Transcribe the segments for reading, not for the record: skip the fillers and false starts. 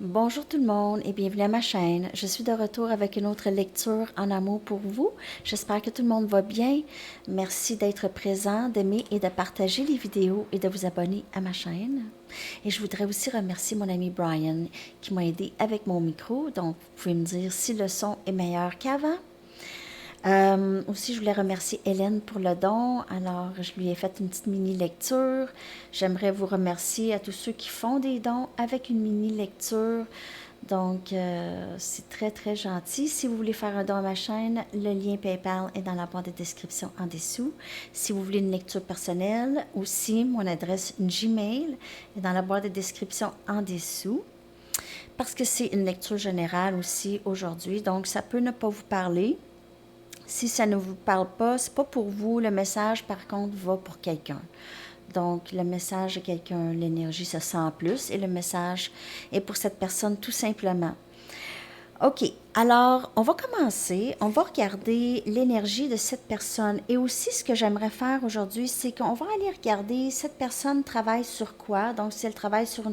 Bonjour tout le monde et bienvenue à ma chaîne. Je suis de retour avec une autre lecture en amour pour vous. J'espère que tout le monde va bien. Merci d'être présent, d'aimer et de partager les vidéos et de vous abonner à ma chaîne. Et je voudrais aussi remercier mon ami Brian qui m'a aidé avec mon micro. Donc, vous pouvez me dire si le son est meilleur qu'avant. Aussi, je voulais remercier Hélène pour le don. Alors, je lui ai fait une petite mini-lecture. J'aimerais vous remercier à tous ceux qui font des dons avec une mini-lecture. Donc, c'est très, très gentil. Si vous voulez faire un don à ma chaîne, le lien PayPal est dans la barre de description en dessous. Si vous voulez une lecture personnelle, aussi, mon adresse Gmail est dans la barre de description en dessous. Parce que c'est une lecture générale aussi aujourd'hui, donc ça peut ne pas vous parler. Si ça ne vous parle pas, c'est pas pour vous. Le message, par contre, va pour quelqu'un. Donc, le message de quelqu'un, l'énergie se sent plus et le message est pour cette personne tout simplement. OK, alors on va commencer. On va regarder l'énergie de cette personne. Et aussi, ce que j'aimerais faire aujourd'hui, c'est qu'on va aller regarder cette personne travaille sur quoi. Donc, si elle travaille sur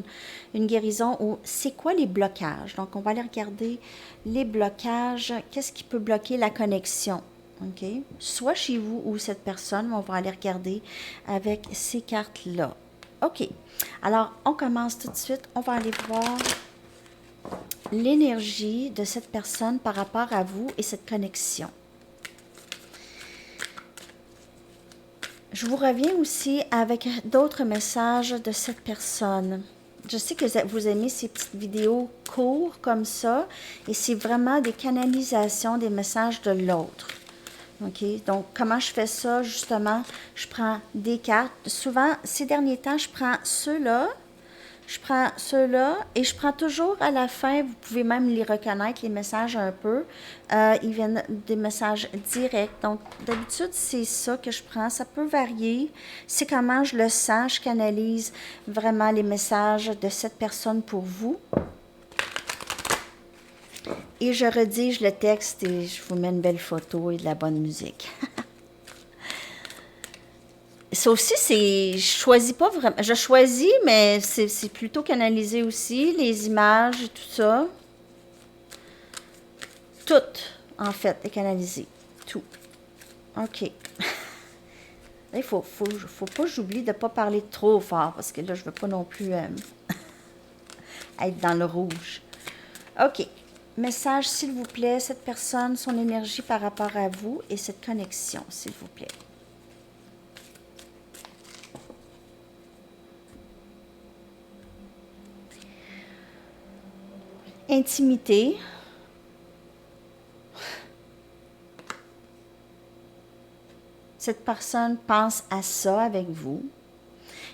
une guérison ou c'est quoi les blocages. Donc, on va aller regarder les blocages. Qu'est-ce qui peut bloquer la connexion? OK? Soit chez vous ou cette personne, on va aller regarder avec ces cartes-là. OK. Alors, on commence tout de suite. On va aller voir l'énergie de cette personne par rapport à vous et cette connexion. Je vous reviens aussi avec d'autres messages de cette personne. Je sais que vous aimez ces petites vidéos courtes comme ça et c'est vraiment des canalisations des messages de l'autre. OK? Donc, comment je fais ça? Justement, je prends des cartes. Souvent, ces derniers temps, je prends ceux-là. Je prends ceux-là et je prends toujours à la fin, vous pouvez même les reconnaître, les messages un peu. Ils viennent des messages directs. Donc, d'habitude, c'est ça que je prends. Ça peut varier. C'est comment je le sens. Je canalise vraiment les messages de cette personne pour vous. Et je rédige le texte et je vous mets une belle photo et de la bonne musique. Ça aussi, je choisis pas vraiment. Je choisis, mais c'est plutôt canalisé aussi, les images et tout ça. Tout, en fait, est canalisé. Tout. OK. Il faut pas que j'oublie de ne pas parler trop fort, parce que là, je ne veux pas non plus être dans le rouge. OK. Message, s'il vous plaît, cette personne, son énergie par rapport à vous et cette connexion, s'il vous plaît. Intimité. Cette personne pense à ça avec vous.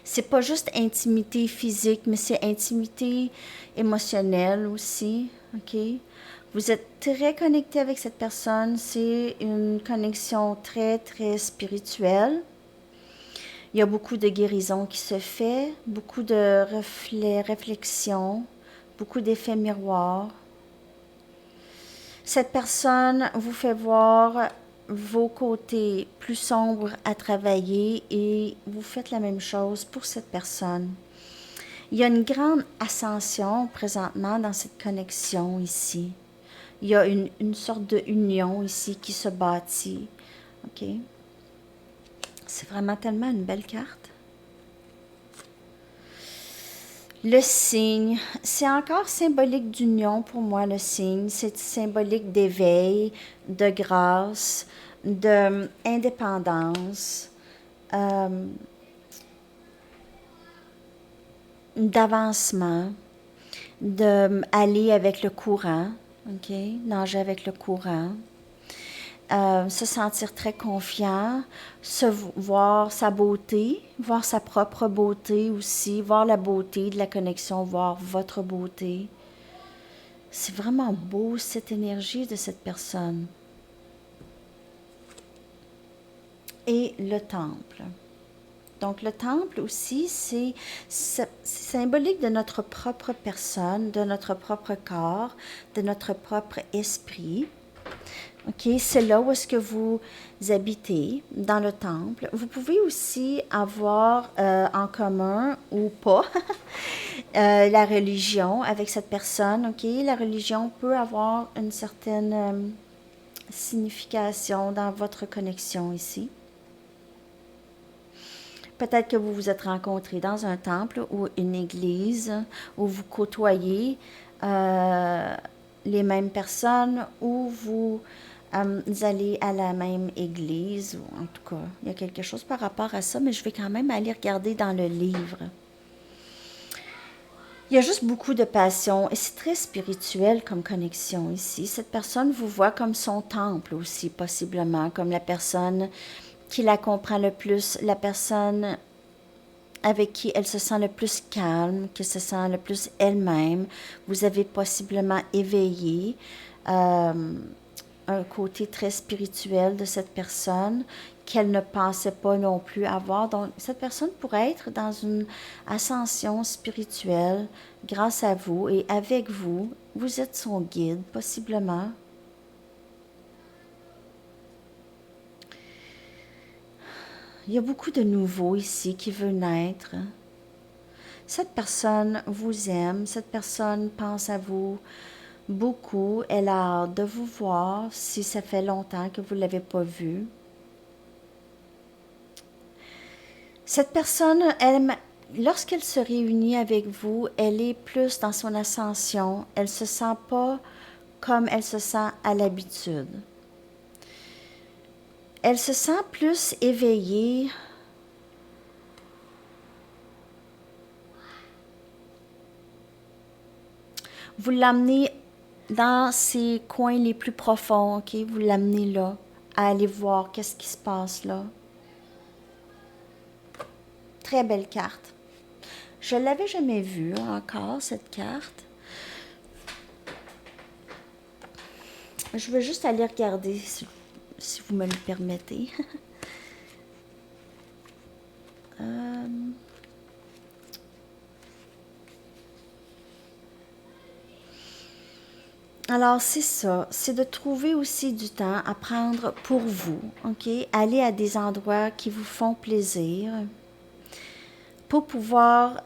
C'est pas juste intimité physique, mais c'est intimité émotionnelle aussi, OK? Vous êtes très connecté avec cette personne. C'est une connexion très, très spirituelle. Il y a beaucoup de guérison qui se fait, beaucoup de réflexions, beaucoup d'effets miroirs. Cette personne vous fait voir vos côtés plus sombres à travailler et vous faites la même chose pour cette personne. Il y a une grande ascension présentement dans cette connexion ici. Il y a une sorte de union ici qui se bâtit. OK? C'est vraiment tellement une belle carte. Le signe, c'est encore symbolique d'union pour moi, le signe. C'est symbolique d'éveil, de grâce, d'indépendance, d'avancement, d'aller avec le courant, OK? Nager avec le courant. Se sentir très confiant, voir sa beauté, voir sa propre beauté aussi, voir la beauté de la connexion, voir votre beauté. C'est vraiment beau cette énergie de cette personne. Et le temple. Donc le temple aussi, c'est symbolique de notre propre personne, de notre propre corps, de notre propre esprit. OK, c'est là où est-ce que vous habitez, dans le temple. Vous pouvez aussi avoir en commun ou pas la religion avec cette personne. OK, la religion peut avoir une certaine signification dans votre connexion ici. Peut-être que vous vous êtes rencontrés dans un temple ou une église où vous côtoyez euh, les mêmes personnes ou vous allez à la même église. Ou en tout cas, il y a quelque chose par rapport à ça, mais je vais quand même aller regarder dans le livre. Il y a juste beaucoup de passion et c'est très spirituel comme connexion ici. Cette personne vous voit comme son temple aussi, possiblement, comme la personne qui la comprend le plus, la personne avec qui elle se sent le plus calme, qui se sent le plus elle-même. Vous avez possiblement éveillé un côté très spirituel de cette personne qu'elle ne pensait pas non plus avoir. Donc, cette personne pourrait être dans une ascension spirituelle grâce à vous et avec vous. Vous êtes son guide, possiblement. Il y a beaucoup de nouveaux ici qui veulent naître. Cette personne vous aime, cette personne pense à vous beaucoup. Elle a hâte de vous voir si ça fait longtemps que vous ne l'avez pas vu. Cette personne, lorsqu'elle se réunit avec vous, elle est plus dans son ascension. Elle ne se sent pas comme elle se sent à l'habitude. Elle se sent plus éveillée. Vous l'amenez dans ses coins les plus profonds, ok? Vous l'amenez là, à aller voir qu'est-ce qui se passe là. Très belle carte. Je ne l'avais jamais vue encore, cette carte. Je veux juste aller regarder, si vous me le permettez. Alors, c'est ça. C'est de trouver aussi du temps à prendre pour vous, OK? Aller à des endroits qui vous font plaisir pour pouvoir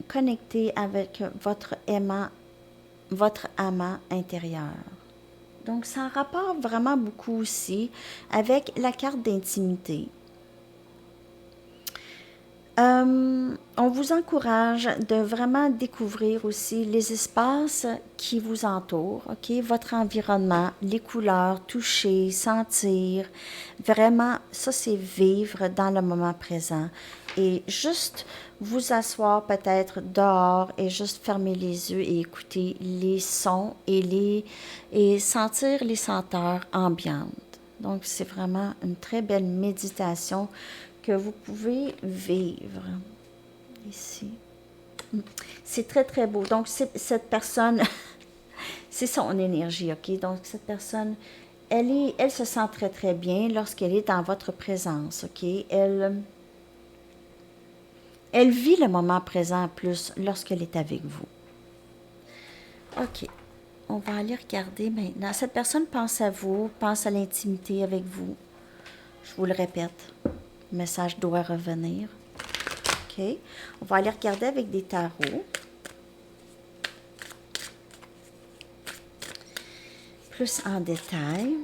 connecter avec votre amant intérieur. Donc, ça rapporte vraiment beaucoup aussi avec la carte d'intimité. On vous encourage de vraiment découvrir aussi les espaces qui vous entourent, OK? Votre environnement, les couleurs, toucher, sentir. Vraiment, ça, c'est vivre dans le moment présent. Et juste vous asseoir peut-être dehors et juste fermer les yeux et écouter les sons et sentir les senteurs ambiantes. Donc, c'est vraiment une très belle méditation que vous pouvez vivre ici. C'est très, très beau. Donc, cette personne, c'est son énergie, OK? Donc, cette personne, elle se sent très, très bien lorsqu'elle est dans votre présence, OK? Elle vit le moment présent plus lorsqu'elle est avec vous. OK. On va aller regarder maintenant. Cette personne pense à vous, pense à l'intimité avec vous. Je vous le répète. Le message doit revenir. OK. On va aller regarder avec des tarots. Plus en détail.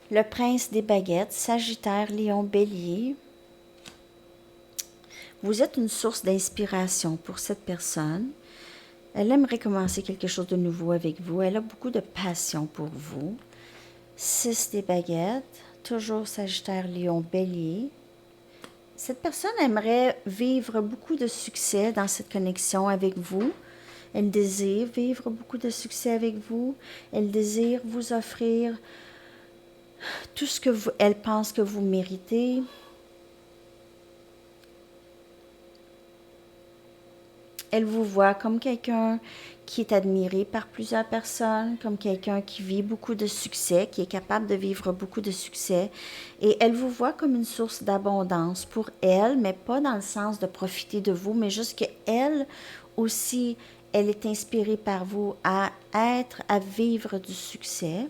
Le prince des baguettes, Sagittaire, Lion, Bélier. Vous êtes une source d'inspiration pour cette personne. Elle aimerait commencer quelque chose de nouveau avec vous. Elle a beaucoup de passion pour vous. 6 des baguettes, toujours Sagittaire, Lion, Bélier. Cette personne aimerait vivre beaucoup de succès dans cette connexion avec vous. Elle désire vivre beaucoup de succès avec vous. Elle désire vous offrir tout ce que elle pense que vous méritez. Elle vous voit comme quelqu'un qui est admiré par plusieurs personnes, comme quelqu'un qui vit beaucoup de succès, qui est capable de vivre beaucoup de succès. Et elle vous voit comme une source d'abondance pour elle, mais pas dans le sens de profiter de vous, mais juste qu'elle aussi, elle est inspirée par vous à être, à vivre du succès.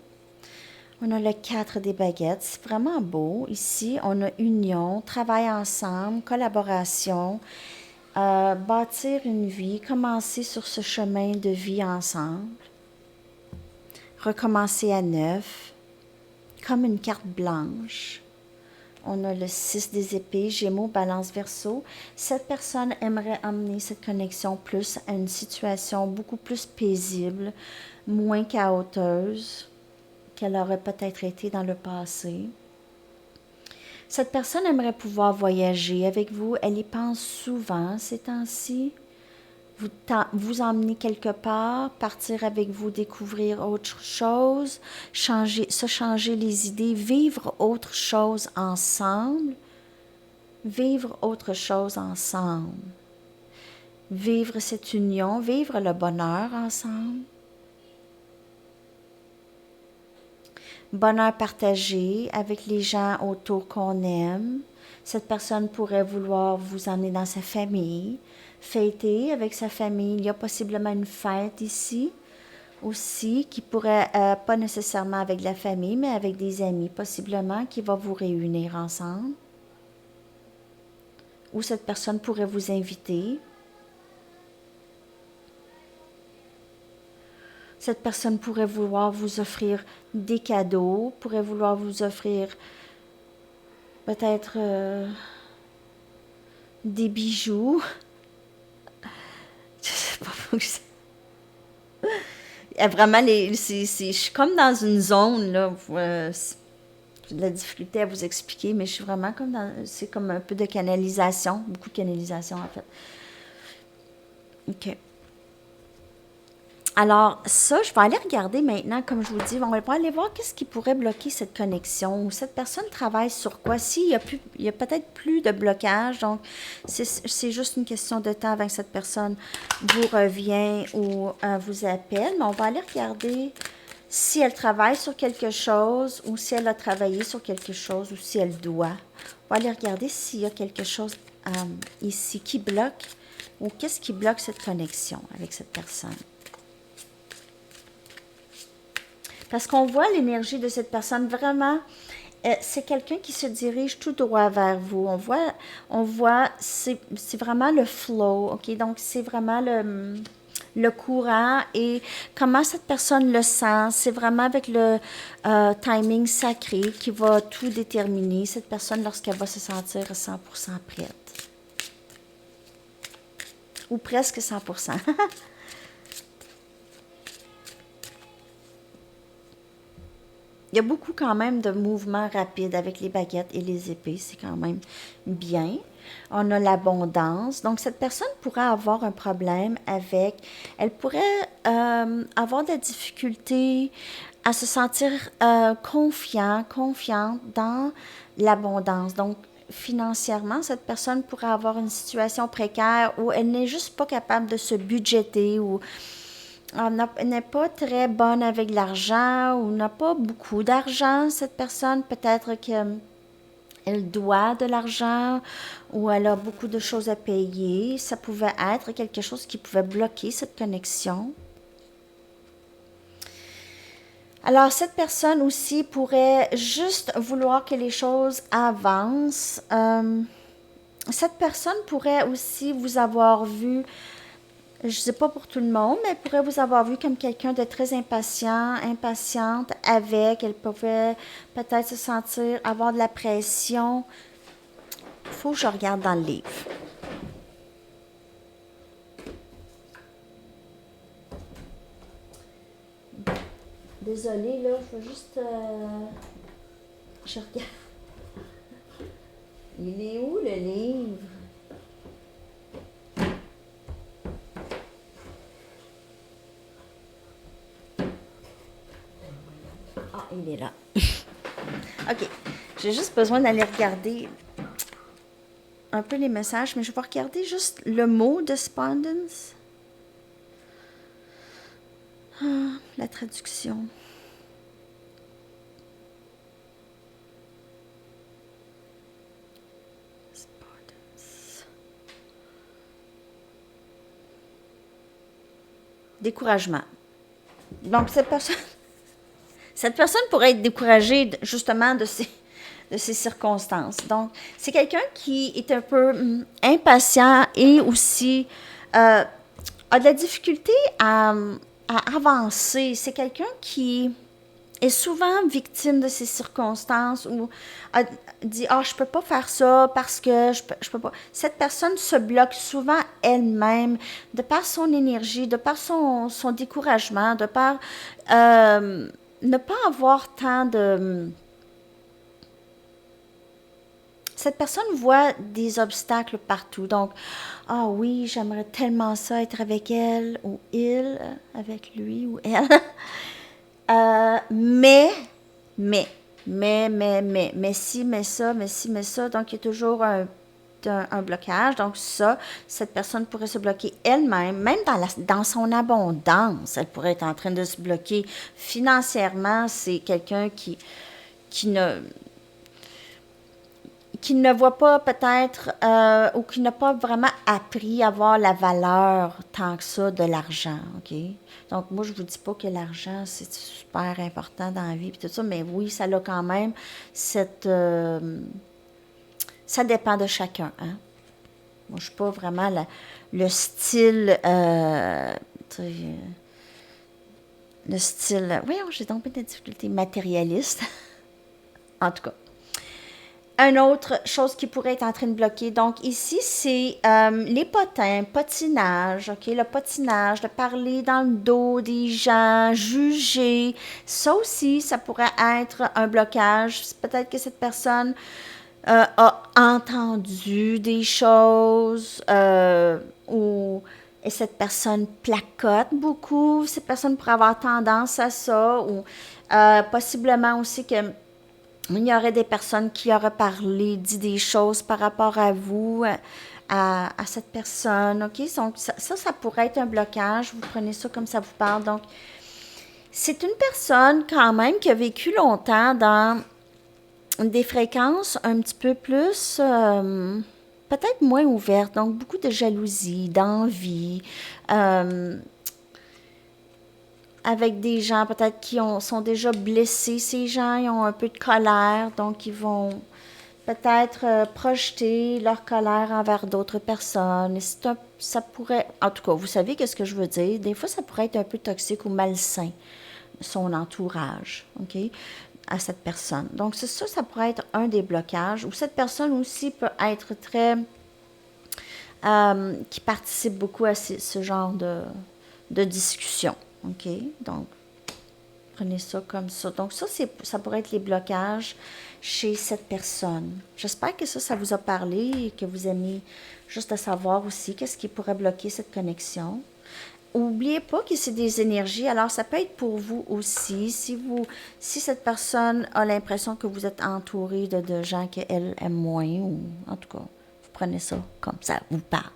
On a le 4 des baguettes, c'est vraiment beau. Ici, on a union, travail ensemble, collaboration, bâtir une vie, commencer sur ce chemin de vie ensemble, recommencer à neuf, comme une carte blanche. On a le 6 des épées, Gémeaux, Balance, Verseau. Cette personne aimerait amener cette connexion plus à une situation beaucoup plus paisible, moins chaoteuse qu'elle aurait peut-être été dans le passé. Cette personne aimerait pouvoir voyager avec vous. Elle y pense souvent ces temps-ci. Vous emmener quelque part, partir avec vous, découvrir autre chose, se changer les idées, vivre autre chose ensemble. Vivre autre chose ensemble. Vivre cette union, vivre le bonheur ensemble. Bonheur partagé avec les gens autour qu'on aime. Cette personne pourrait vouloir vous emmener dans sa famille, fêter avec sa famille. Il y a possiblement une fête ici aussi qui pourrait, pas nécessairement avec la famille, mais avec des amis possiblement, qui va vous réunir ensemble. Ou cette personne pourrait vous inviter. Cette personne pourrait vouloir vous offrir des cadeaux, pourrait vouloir vous offrir peut-être des bijoux. Je sais pas pourquoi vraiment, je suis comme dans une zone, là, j'ai de la difficulté à vous expliquer, mais je suis vraiment comme dans, c'est comme un peu de canalisation, beaucoup de canalisation en fait. OK. Alors, ça, je vais aller regarder maintenant, comme je vous dis, on va aller voir qu'est-ce qui pourrait bloquer cette connexion, ou cette personne travaille sur quoi. S'il y a peut-être plus de blocage, donc c'est juste une question de temps avant que cette personne vous revient ou vous appelle, mais on va aller regarder si elle travaille sur quelque chose, ou si elle a travaillé sur quelque chose, ou si elle doit. On va aller regarder s'il y a quelque chose ici qui bloque, ou qu'est-ce qui bloque cette connexion avec cette personne. Parce qu'on voit l'énergie de cette personne vraiment, c'est quelqu'un qui se dirige tout droit vers vous. On voit c'est vraiment le flow, ok? Donc, c'est vraiment le courant et comment cette personne le sent. C'est vraiment avec le timing sacré qui va tout déterminer, cette personne, lorsqu'elle va se sentir 100% prête. Ou presque 100%. Il y a beaucoup quand même de mouvements rapides avec les baguettes et les épées, c'est quand même bien. On a l'abondance. Donc, cette personne pourrait avoir un problème avec, elle pourrait avoir de la difficulté à se sentir confiante dans l'abondance. Donc, financièrement, cette personne pourrait avoir une situation précaire où elle n'est juste pas capable de se budgéter ou n'est pas très bonne avec l'argent ou n'a pas beaucoup d'argent, cette personne. Peut-être qu'elle doit de l'argent ou elle a beaucoup de choses à payer. Ça pouvait être quelque chose qui pouvait bloquer cette connexion. Alors, cette personne aussi pourrait juste vouloir que les choses avancent. Cette personne pourrait aussi vous avoir vu, je ne sais pas pour tout le monde, mais elle pourrait vous avoir vu comme quelqu'un de très impatiente avec. Elle pouvait peut-être se sentir, avoir de la pression. Il faut que je regarde dans le livre. Désolée, là, il faut juste... je regarde. Il est où, le livre? Ah, il est là. OK. J'ai juste besoin d'aller regarder un peu les messages, mais je vais regarder juste le mot despondence. La traduction. Découragement. Donc, cette personne pourrait être découragée justement de ces circonstances. Donc, c'est quelqu'un qui est un peu impatient et aussi a de la difficulté à avancer. C'est quelqu'un qui est souvent victime de ces circonstances ou dit je peux pas faire ça parce que je peux pas. Cette personne se bloque souvent elle-même de par son énergie, de par son découragement, de par ne pas avoir tant de. Cette personne voit des obstacles partout. Donc, oui, j'aimerais tellement ça être avec elle ou il, avec lui ou elle. Mais si, mais ça, mais si, mais ça. Donc, il y a toujours un blocage. Donc, cette personne pourrait se bloquer elle-même, même dans son abondance. Elle pourrait être en train de se bloquer financièrement. C'est quelqu'un qui ne voit pas peut-être ou qui n'a pas vraiment appris à voir la valeur tant que ça de l'argent, OK? Donc, moi, je vous dis pas que l'argent, c'est super important dans la vie et tout ça, mais oui, ça a quand même cette... ça dépend de chacun, hein? Moi, je suis pas vraiment le style... le style... Voyons, j'ai donc des difficultés matérialistes. En tout cas. Une autre chose qui pourrait être en train de bloquer. Donc, ici, c'est les potins, potinage, OK? Le potinage, de parler dans le dos des gens, juger. Ça aussi, ça pourrait être un blocage. Peut-être que cette personne a entendu des choses et cette personne placote beaucoup. Cette personne pourrait avoir tendance à ça ou possiblement aussi que il y aurait des personnes qui auraient parlé, dit des choses par rapport à vous, à cette personne, OK? Donc, ça pourrait être un blocage. Vous prenez ça comme ça vous parle. Donc, c'est une personne quand même qui a vécu longtemps dans des fréquences un petit peu plus, peut-être moins ouvertes. Donc, beaucoup de jalousie, d'envie, avec des gens peut-être qui sont déjà blessés. Ces gens, ils ont un peu de colère, donc ils vont peut-être projeter leur colère envers d'autres personnes. Et ça pourrait, en tout cas, vous savez qu'est-ce que je veux dire? Des fois, ça pourrait être un peu toxique ou malsain, son entourage, OK, à cette personne. Donc, c'est ça, ça pourrait être un des blocages. Ou cette personne aussi peut être très... qui participe beaucoup à ce genre de discussion. OK? Donc, prenez ça comme ça. Donc, ça pourrait être les blocages chez cette personne. J'espère que ça vous a parlé et que vous aimez juste à savoir aussi qu'est-ce qui pourrait bloquer cette connexion. N'oubliez pas que c'est des énergies. Alors, ça peut être pour vous aussi. Si cette personne a l'impression que vous êtes entouré de gens qu'elle aime moins, ou en tout cas, vous prenez ça comme ça vous parle.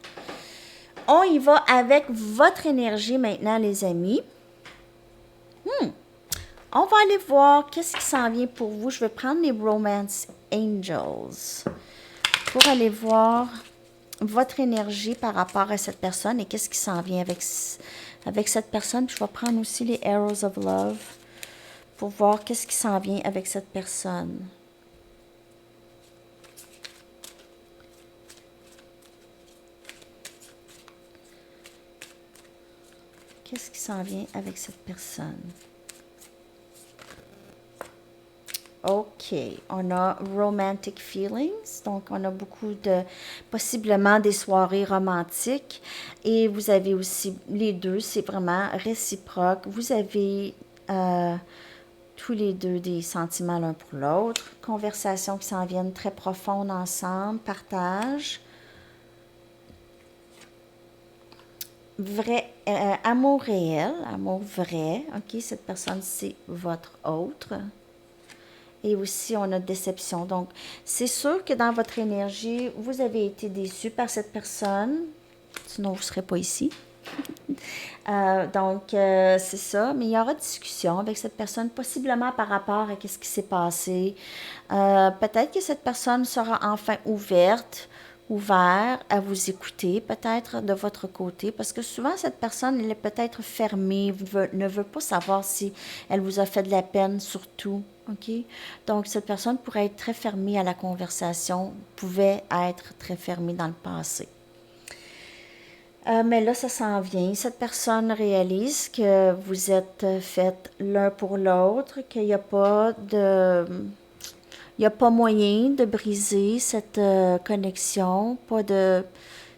On y va avec votre énergie maintenant, les amis. On va aller voir qu'est-ce qui s'en vient pour vous. Je vais prendre les Romance Angels pour aller voir votre énergie par rapport à cette personne et qu'est-ce qui s'en vient avec cette personne. Puis je vais prendre aussi les Arrows of Love pour voir qu'est-ce qui s'en vient avec cette personne. Qu'est-ce qui s'en vient avec cette personne? OK, on a romantic feelings, donc on a beaucoup possiblement des soirées romantiques et vous avez aussi les deux, c'est vraiment réciproque. Vous avez tous les deux des sentiments l'un pour l'autre, conversations qui s'en viennent très profondes ensemble, partage. Vrai, amour réel, amour vrai, OK, cette personne c'est votre autre. Et aussi, on a déception. Donc, c'est sûr que dans votre énergie, vous avez été déçu par cette personne. Sinon, vous ne serez pas ici. C'est ça, mais il y aura discussion avec cette personne, possiblement par rapport à ce qui s'est passé. Peut-être que cette personne sera enfin ouvert à vous écouter, peut-être de votre côté, parce que souvent cette personne, elle est peut-être fermée, ne veut pas savoir si elle vous a fait de la peine, surtout. OK? Donc, cette personne pourrait être très fermée à la conversation, pouvait être très fermée dans le passé. Mais là, ça s'en vient. Cette personne réalise que vous êtes faits l'un pour l'autre, qu'il n'y a pas de... Il n'y a pas moyen de briser cette connexion, pas de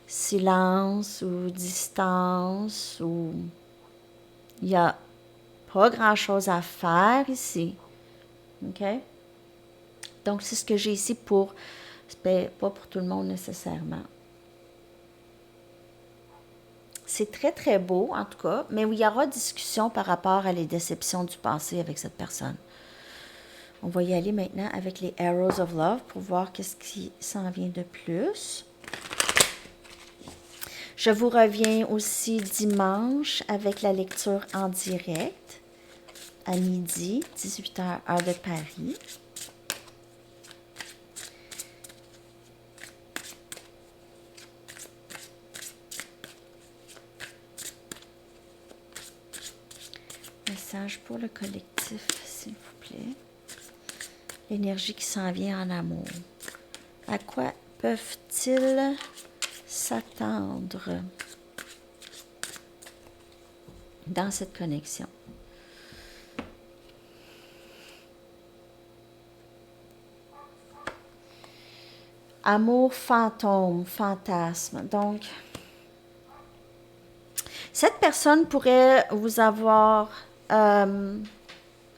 silence ou distance, ou il n'y a pas grand-chose à faire ici. OK? Donc, c'est ce que j'ai ici pour... pas pour tout le monde nécessairement. C'est très, très beau, en tout cas, mais il y aura discussion par rapport à les déceptions du passé avec cette personne. On va y aller maintenant avec les Arrows of Love pour voir qu'est-ce qui s'en vient de plus. Je vous reviens aussi dimanche avec la lecture en direct à midi, 18h, heure de Paris. Message pour le collectif, s'il vous plaît. L'énergie qui s'en vient en amour. À quoi peuvent-ils s'attendre dans cette connexion? Amour fantôme, fantasme. Donc, cette personne pourrait vous avoir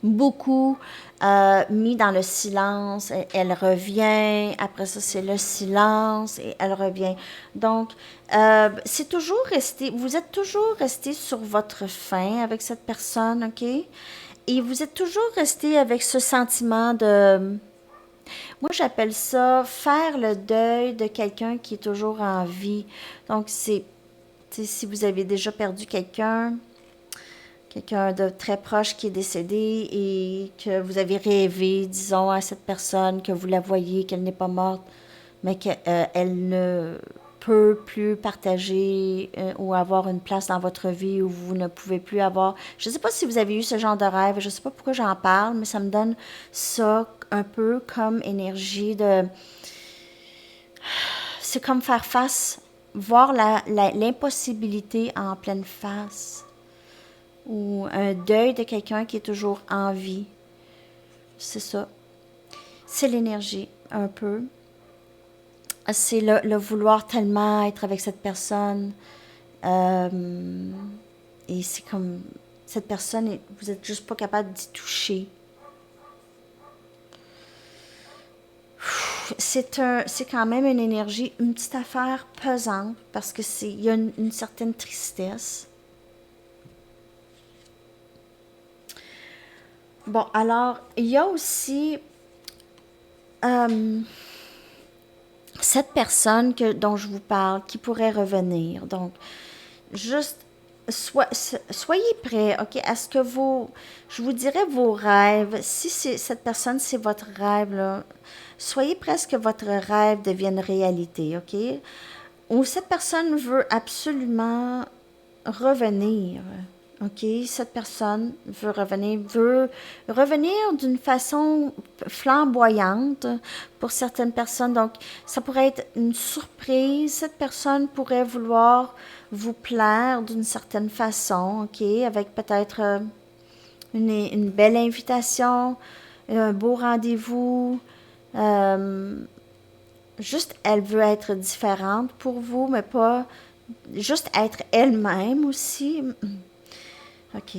beaucoup mis dans le silence. Elle revient. Après ça, c'est le silence et elle revient. Donc, c'est toujours resté. Vous êtes toujours resté sur votre faim avec cette personne, OK? Et vous êtes toujours resté avec ce sentiment de... Moi, j'appelle ça faire le deuil de quelqu'un qui est toujours en vie. Donc, c'est si vous avez déjà perdu quelqu'un de très proche qui est décédé et que vous avez rêvé, disons, à cette personne, que vous la voyez, qu'elle n'est pas morte, mais qu'elle ne peut plus partager ou avoir une place dans votre vie où vous ne pouvez plus avoir. Je ne sais pas si vous avez eu ce genre de rêve, je ne sais pas pourquoi j'en parle, mais ça me donne ça un peu comme énergie de... C'est comme faire face, voir l'impossibilité en pleine face ou un deuil de quelqu'un qui est toujours en vie. C'est ça. C'est l'énergie, un peu. C'est le vouloir tellement être avec cette personne. Et c'est comme... Cette personne, vous êtes juste pas capable d'y toucher. C'est quand même une énergie, une petite affaire pesante parce que il y a une certaine tristesse. Bon, alors, il y a aussi cette personne dont je vous parle qui pourrait revenir. Donc, juste, soyez prêts, OK, à ce que je vous dirais vos rêves. Si cette personne, c'est votre rêve, là, soyez prêts à ce que votre rêve devienne réalité, OK? Ou cette personne veut absolument revenir. OK, cette personne veut revenir d'une façon flamboyante pour certaines personnes. Donc, ça pourrait être une surprise. Cette personne pourrait vouloir vous plaire d'une certaine façon, OK, avec peut-être une belle invitation, un beau rendez-vous. Juste, elle veut être différente pour vous, mais pas juste être elle-même aussi. OK.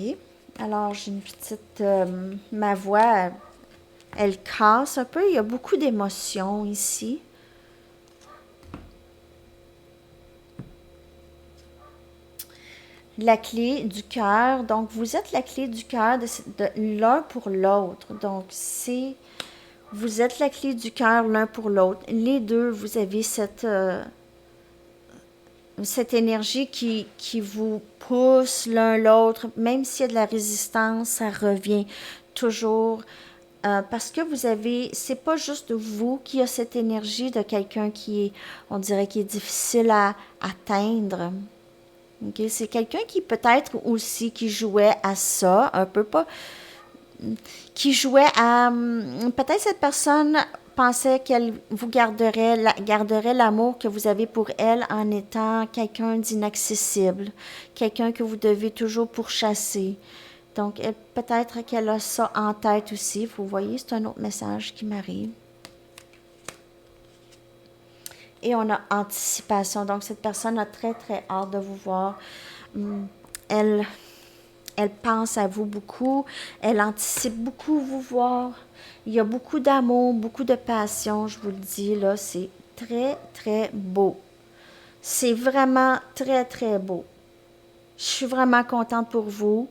Alors, j'ai une petite... ma voix, elle casse un peu. Il y a beaucoup d'émotions ici. La clé du cœur. Donc, vous êtes la clé du cœur de l'un pour l'autre. Donc, vous êtes la clé du cœur l'un pour l'autre. Les deux, vous avez cette... cette énergie qui vous pousse l'un l'autre, même s'il y a de la résistance, ça revient toujours. Parce que vous avez, c'est pas juste vous qui a cette énergie de quelqu'un qui est, on dirait, qui est difficile à atteindre. Okay? C'est quelqu'un qui peut-être aussi qui jouait à ça, un peu pas, qui jouait à, peut-être cette personne pensait qu'elle vous garderait l'amour que vous avez pour elle en étant quelqu'un d'inaccessible, quelqu'un que vous devez toujours pourchasser. Donc, peut-être qu'elle a ça en tête aussi. Vous voyez, c'est un autre message qui m'arrive. Et on a anticipation. Donc, cette personne a très, très hâte de vous voir. Elle, elle pense à vous beaucoup. Elle anticipe beaucoup vous voir. Il y a beaucoup d'amour, beaucoup de passion, je vous le dis, là. C'est très, très beau. C'est vraiment très, très beau. Je suis vraiment contente pour vous.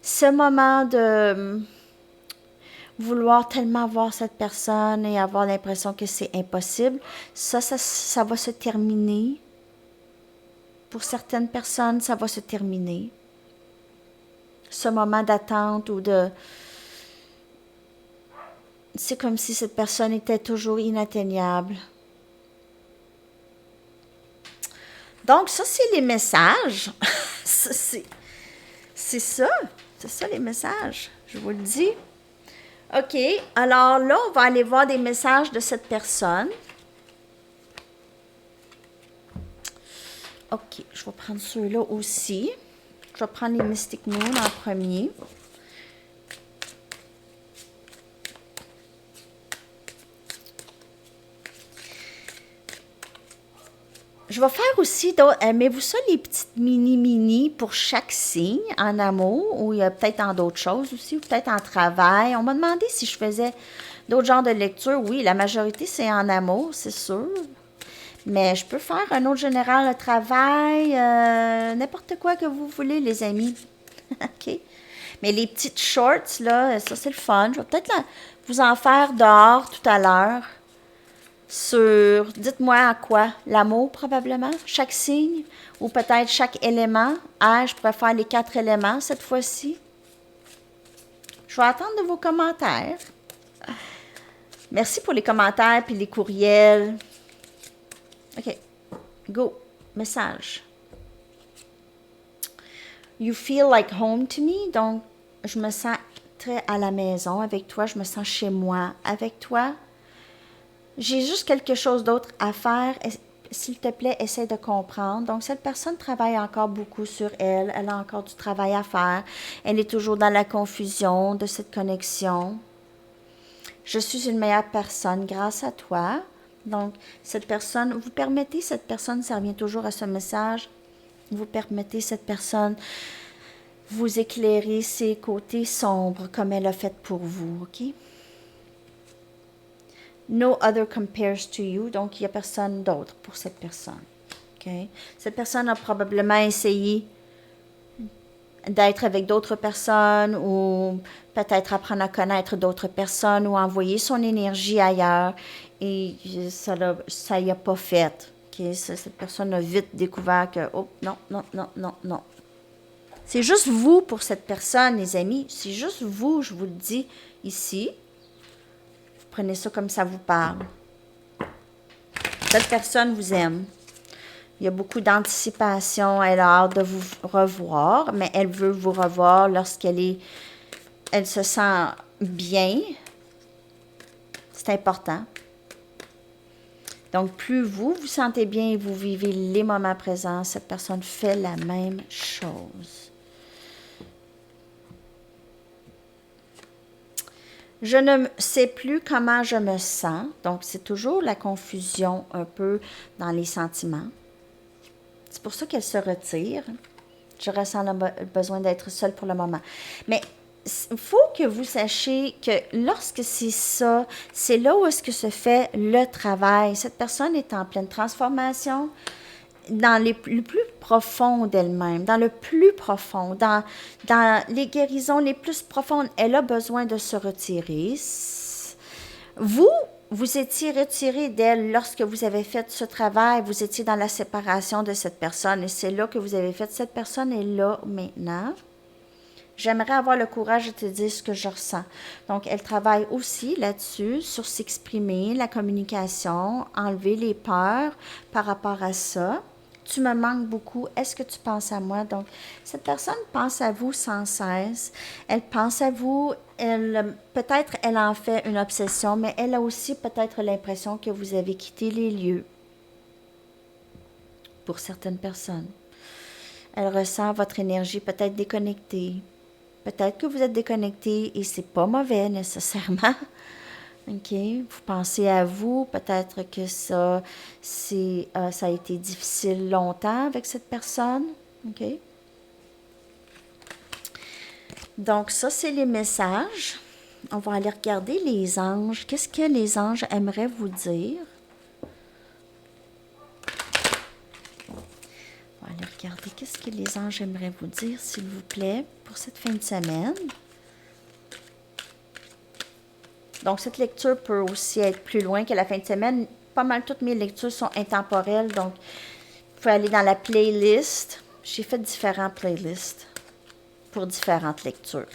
Ce moment de vouloir tellement voir cette personne et avoir l'impression que c'est impossible, ça va se terminer. Pour certaines personnes, ça va se terminer. Ce moment d'attente ou de... C'est comme si cette personne était toujours inatteignable. Donc, ça, c'est les messages. c'est ça. C'est ça, les messages. Je vous le dis. OK. Alors là, on va aller voir des messages de cette personne. OK. Je vais prendre ceux-là aussi. Je vais prendre les Mystic Moon en premier. Je vais faire aussi d'autres. Aimez-vous ça, les petites mini pour chaque signe en amour, ou il y a peut-être en d'autres choses aussi, ou peut-être en travail. On m'a demandé si je faisais d'autres genres de lectures. Oui, la majorité, c'est en amour, c'est sûr. Mais je peux faire un autre général, le travail, n'importe quoi que vous voulez, les amis. OK? Mais les petites shorts, là, ça, c'est le fun. Je vais peut-être vous en faire dehors tout à l'heure. Dites-moi à quoi? L'amour, probablement, chaque signe, ou peut-être chaque élément. Ah, je pourrais faire les 4 éléments cette fois-ci. Je vais attendre de vos commentaires. Merci pour les commentaires puis les courriels. OK. Go. Message. You feel like home to me. Donc, je me sens très à la maison avec toi. Je me sens chez moi avec toi. J'ai juste quelque chose d'autre à faire. S'il te plaît, essaie de comprendre. Donc, cette personne travaille encore beaucoup sur elle. Elle a encore du travail à faire. Elle est toujours dans la confusion de cette connexion. Je suis une meilleure personne grâce à toi. Donc, cette personne, vous permettez cette personne, ça revient toujours à ce message, vous permettez cette personne, vous éclairer ses côtés sombres comme elle a fait pour vous, OK? No other compares to you. Donc, il n'y a personne d'autre pour cette personne. Okay? Cette personne a probablement essayé d'être avec d'autres personnes ou peut-être apprendre à connaître d'autres personnes ou envoyer son énergie ailleurs et ça y a pas fait. Okay? Cette personne a vite découvert que, oh, non, non, non, non, non. C'est juste vous pour cette personne, les amis. C'est juste vous, je vous le dis ici. Prenez ça comme ça vous parle. Cette personne vous aime. Il y a beaucoup d'anticipation. Elle a hâte de vous revoir, mais elle veut vous revoir lorsqu'elle se sent bien. C'est important. Donc, plus vous vous sentez bien et vous vivez les moments présents, cette personne fait la même chose. Je ne sais plus comment je me sens. Donc, c'est toujours la confusion un peu dans les sentiments. C'est pour ça qu'elle se retire. Je ressens le besoin d'être seule pour le moment. Mais il faut que vous sachiez que lorsque c'est ça, c'est là où est-ce que se fait le travail. Cette personne est en pleine transformation dans le plus profond d'elle-même, dans le plus profond, dans les guérisons les plus profondes. Elle a besoin de se retirer. Vous, vous étiez retiré d'elle lorsque vous avez fait ce travail, vous étiez dans la séparation de cette personne et c'est là que vous avez fait. Cette personne est là maintenant. J'aimerais avoir le courage de te dire ce que je ressens. Donc, elle travaille aussi là-dessus, sur s'exprimer, la communication, enlever les peurs par rapport à ça. Tu me manques beaucoup. Est-ce que tu penses à moi? Donc, cette personne pense à vous sans cesse. Elle pense à vous. Peut-être elle en fait une obsession, mais elle a aussi peut-être l'impression que vous avez quitté les lieux pour certaines personnes. Elle ressent votre énergie peut-être déconnectée. Peut-être que vous êtes déconnecté et c'est pas mauvais nécessairement. OK? Vous pensez à vous, peut-être que ça a été difficile longtemps avec cette personne. OK? Donc, ça, c'est les messages. On va aller regarder les anges. Qu'est-ce que les anges aimeraient vous dire? On va aller regarder qu'est-ce que les anges aimeraient vous dire, s'il vous plaît, pour cette fin de semaine. Donc, cette lecture peut aussi être plus loin que la fin de semaine. Pas mal toutes mes lectures sont intemporelles, donc vous pouvez aller dans la playlist. J'ai fait différents playlists pour différentes lectures.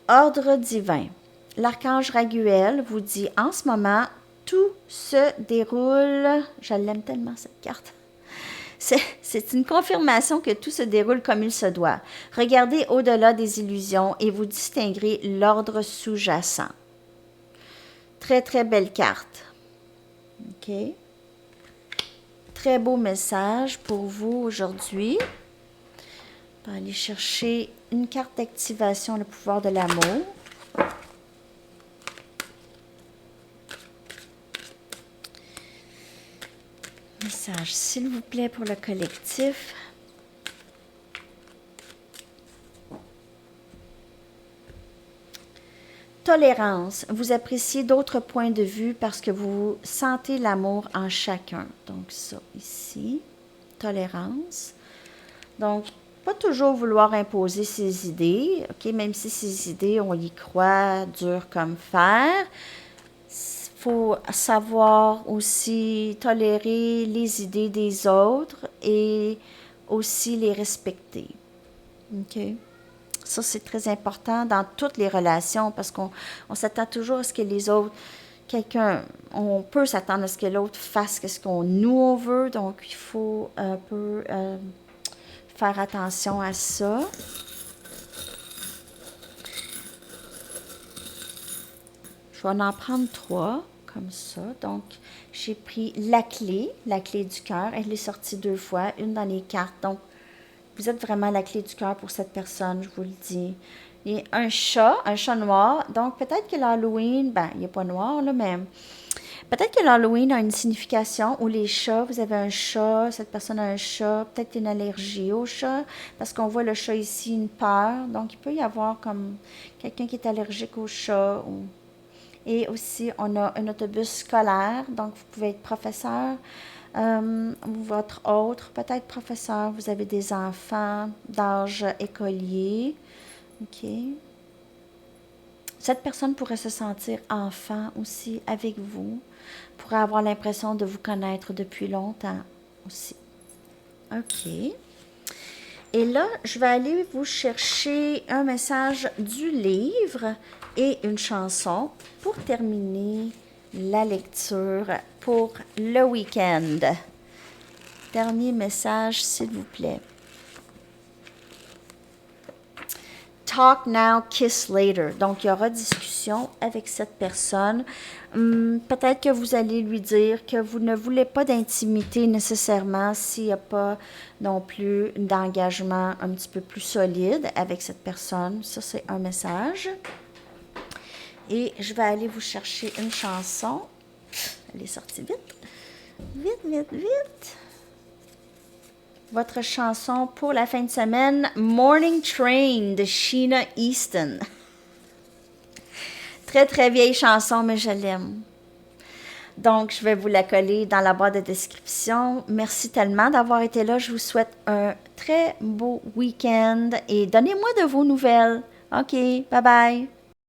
Ordre divin. L'archange Raguel vous dit en ce moment, tout se déroule. Je l'aime tellement cette carte. C'est une confirmation que tout se déroule comme il se doit. Regardez au-delà des illusions et vous distinguerez l'ordre sous-jacent. Très, très belle carte. OK. Très beau message pour vous aujourd'hui. On va aller chercher une carte d'activation, le pouvoir de l'amour. Message, s'il vous plaît, pour le collectif. Tolérance. Vous appréciez d'autres points de vue parce que vous sentez l'amour en chacun. Donc, ça ici. Tolérance. Donc, pas toujours vouloir imposer ses idées. OK, même si ses idées, on y croit, dur comme fer. Faut savoir aussi tolérer les idées des autres et aussi les respecter. OK? Ça, c'est très important dans toutes les relations parce qu'on s'attend toujours à ce que les autres, on peut s'attendre à ce que l'autre fasse ce qu'on nous on veut. Donc, il faut un peu faire attention à ça. Je vais en prendre 3. Comme ça. Donc, j'ai pris la clé du cœur. Elle est sortie 2 fois, une dans les cartes. Donc, vous êtes vraiment la clé du cœur pour cette personne, je vous le dis. Il y a un chat noir. Donc, peut-être que l'Halloween, il n'est pas noir, là, mais peut-être que l'Halloween a une signification où les chats, vous avez un chat, cette personne a un chat, peut-être une allergie au chat, parce qu'on voit le chat ici, une peur. Donc, il peut y avoir comme quelqu'un qui est allergique au chat ou... Et aussi, on a un autobus scolaire, donc vous pouvez être professeur ou votre autre, peut-être professeur. Vous avez des enfants d'âge écolier. OK. Cette personne pourrait se sentir enfant aussi avec vous, pourrait avoir l'impression de vous connaître depuis longtemps aussi. OK. Et là, je vais aller vous chercher un message du livre et une chanson pour terminer la lecture pour le week-end. Dernier message, s'il vous plaît. Talk now, kiss later. Donc, il y aura discussion avec cette personne. Peut-être que vous allez lui dire que vous ne voulez pas d'intimité nécessairement s'il n'y a pas non plus d'engagement un petit peu plus solide avec cette personne. Ça, c'est un message. Et je vais aller vous chercher une chanson. Elle est sortie vite. Vite, vite, vite. Votre chanson pour la fin de semaine, Morning Train de Sheena Easton. Très, très vieille chanson, mais je l'aime. Donc, je vais vous la coller dans la boîte de description. Merci tellement d'avoir été là. Je vous souhaite un très beau week-end et donnez-moi de vos nouvelles. OK, bye bye.